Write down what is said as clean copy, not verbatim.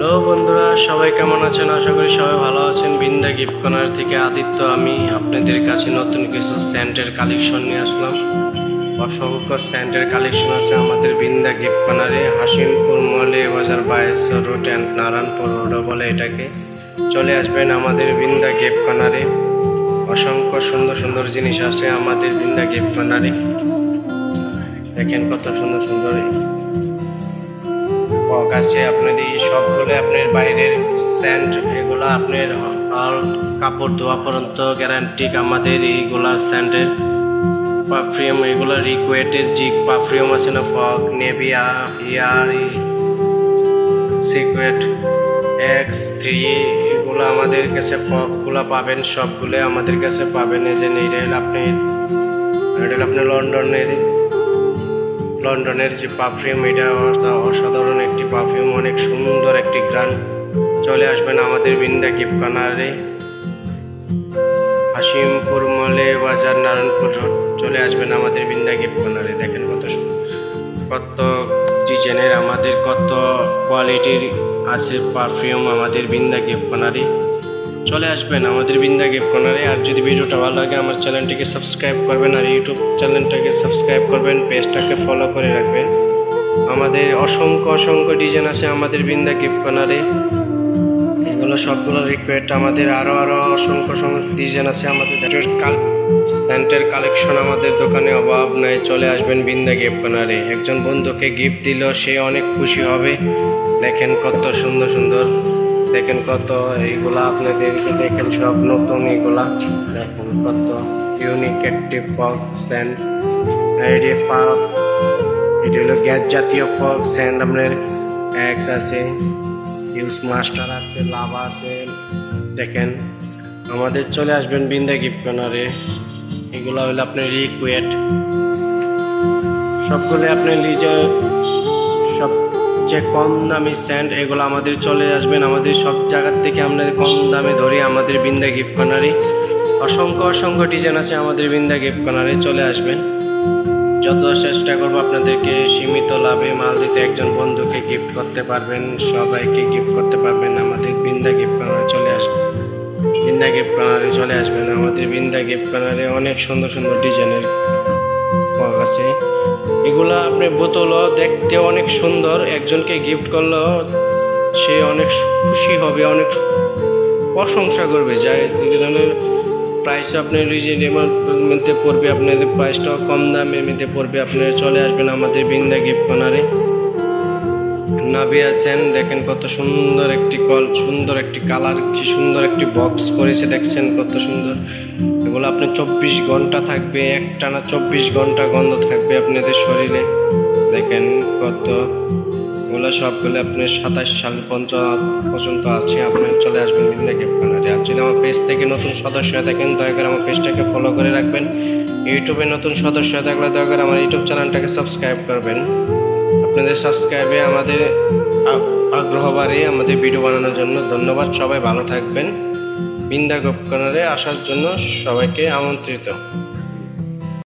Hello বন্ধুরা, সবাই কেমন আছেন? আশা করি সবাই ভালো আছেন। বিন্দা গিফট কর্নার থেকে আদিত্য আমি আপনাদের কাছে নতুন কিছু স্যান্টের কালেকশন নিয়ে আসলাম। অসংখ্য স্যান্টের কালেকশন আছে আমাদের বিন্দা গিফট কর্নারে, হাসিমপুর মলে বাজার 22 রোড অ্যান্ড নারায়ণপুর রোড বলে এটাকে। চলে আসবেন আমাদের বিন্দা গিফট কর্নারে। অসংখ্য সুন্দর সুন্দর জিনিস আছে আমাদের বিন্দা গিফট কর্নারে। দেখেন কত সুন্দর সুন্দর ফগ আছে আপনাদের সবগুলো। আপনার বাইরের স্যান্ড এগুলা আপনার আর কাপড় ধোয়া পর্যন্ত গ্যারান্টি আমাদের এইগুলা স্যান্ডের। পারফিউম এগুলো রিকুয়েটের জিগ পারফিউম আছে না, ফগ নেভিয়া ইয়ার সিকুয়েট X3 এগুলো আমাদের কাছে ফগগুলো পাবেন, সবগুলো আমাদের কাছে পাবেন। এই যে আপনার লন্ডনের যে পারফিউম, এটা অসাধারণ একটি পারফিউম, অনেক সুন্দর একটি গ্রান। চলে আসবেন আমাদের বিন্দা গিফট কর্নারে, হাসিমপুর মলে বাজার নারায়ণপুর রোড। চলে আসবেন আমাদের বিন্দা গিফট কর্নারে। দেখেন কত ডিজাইনের আমাদের কত কোয়ালিটির আছে পারফিউম আমাদের বিন্দা গিফট কর্নারে। চলে আসবেন আমাদের বিন্দা গিফট কর্নারে। আর যদি ভিডিওটা ভালো লাগে আমার চ্যানেলটিকে সাবস্ক্রাইব করবেন, আর ইউটিউব চ্যানেলটাকে সাবস্ক্রাইব করবেন, পেজটাকে ফলো করে রাখবেন। আমাদের অসংখ্য ডিজাইন আছে আমাদের বিন্দা গিফট কর্নারে। এগুলো সবগুলো রিকোয়েস্ট। আমাদের আরো অসংখ্য ডিজাইন আছে আমাদের স্যান্টের কালেকশন আমাদের দোকানে অভাব নাই। চলে আসবেন বিন্দা গিফট কর্নারে। একজন বন্ধুকে গিফট দিল, সে অনেক খুশি হবে। দেখেন কত সুন্দর সুন্দর, দেখেন কত এইগুলা আপনাদেরকে, দেখেন সব নতুন এগুলা। দেখেন কত ইউনিক একটি ফগ স্যান্ড। এটি হলো গ্যাস জাতীয় ফগ স্যান্ড। আপনার এক্স আছে, ইউজ মাস্টার আছে, লাভা আছে। দেখেন আমাদের চলে আসবেন বিন্দা গিফট কর্নারে। এগুলো হলো আপনার রিকুয়েট, সবগুলো আপনি নিজে সবচেয়ে কম দামি স্যান্ড। এগুলো আমাদের চলে আসবেন আমাদের সব জায়গার থেকে আমরা কম দামে ধরি আমাদের বিন্দা গিফট কর্নারে। অসংখ্য ডিজাইন আছে আমাদের বিন্দা গিফট কর্নারে। চলে আসবেন, যত চেষ্টা করবো আপনাদেরকে সীমিত লাভে মাল দিতে। একজন বন্ধুকে গিফট করতে পারবেন, সবাইকে গিফট করতে পারবেন। আমাদের বিন্দা গিফট কর্নারে চলে আসবেন, বিন্দা গিফট কর্নারে চলে আসবেন। আমাদের বিন্দা গিফট কর্নারে অনেক সুন্দর সুন্দর ডিজাইনের ফগ আছে। এগুলা আপনি বোতলও দেখতে অনেক সুন্দর, একজনকে গিফট করলেও সে অনেক খুশি হবে, অনেক প্রশংসা করবে। যাই ধরনের প্রাইস আপনার রিজনেবল মধ্যে পড়বে, আপনাদের প্রাইসটাও কম দামের মধ্যে পড়বে। আপনারা চলে আসবেন আমাদের বিন্দা গিফট কর্নারে। নাভি আছেন, দেখেন কত সুন্দর একটি সুন্দর একটি কালার, কি সুন্দর একটি বক্স করেছে, দেখছেন কত সুন্দর। এগুলো আপনার 24 ঘন্টা থাকবে, একটানা 24 ঘন্টা গন্ধ থাকবে আপনাদের শরীরে। দেখেন কত এগুলো সবগুলো আপনার 27 সাল পর্যন্ত আছে। আপনার চলে আসবেন বিন্দা গিফট কর্নারে। আর যদি আমার পেজ থেকে নতুন সদস্য হয়ে থাকেন, দয়া করে আমার পেজটাকে ফলো করে রাখবেন। ইউটিউবে নতুন সদস্য হয়ে থাকলে দয়া করে আমার ইউটিউব চ্যানেলটাকে সাবস্ক্রাইব করবেন। আপনাদের সাবস্ক্রাইবে আমাদের আগ্রহ বাড়ে আমাদের ভিডিও বানানোর জন্য। ধন্যবাদ, সবাই ভালো থাকবেন। বিন্দা গিফট কর্নারে আসার জন্য সবাইকে আমন্ত্রিত।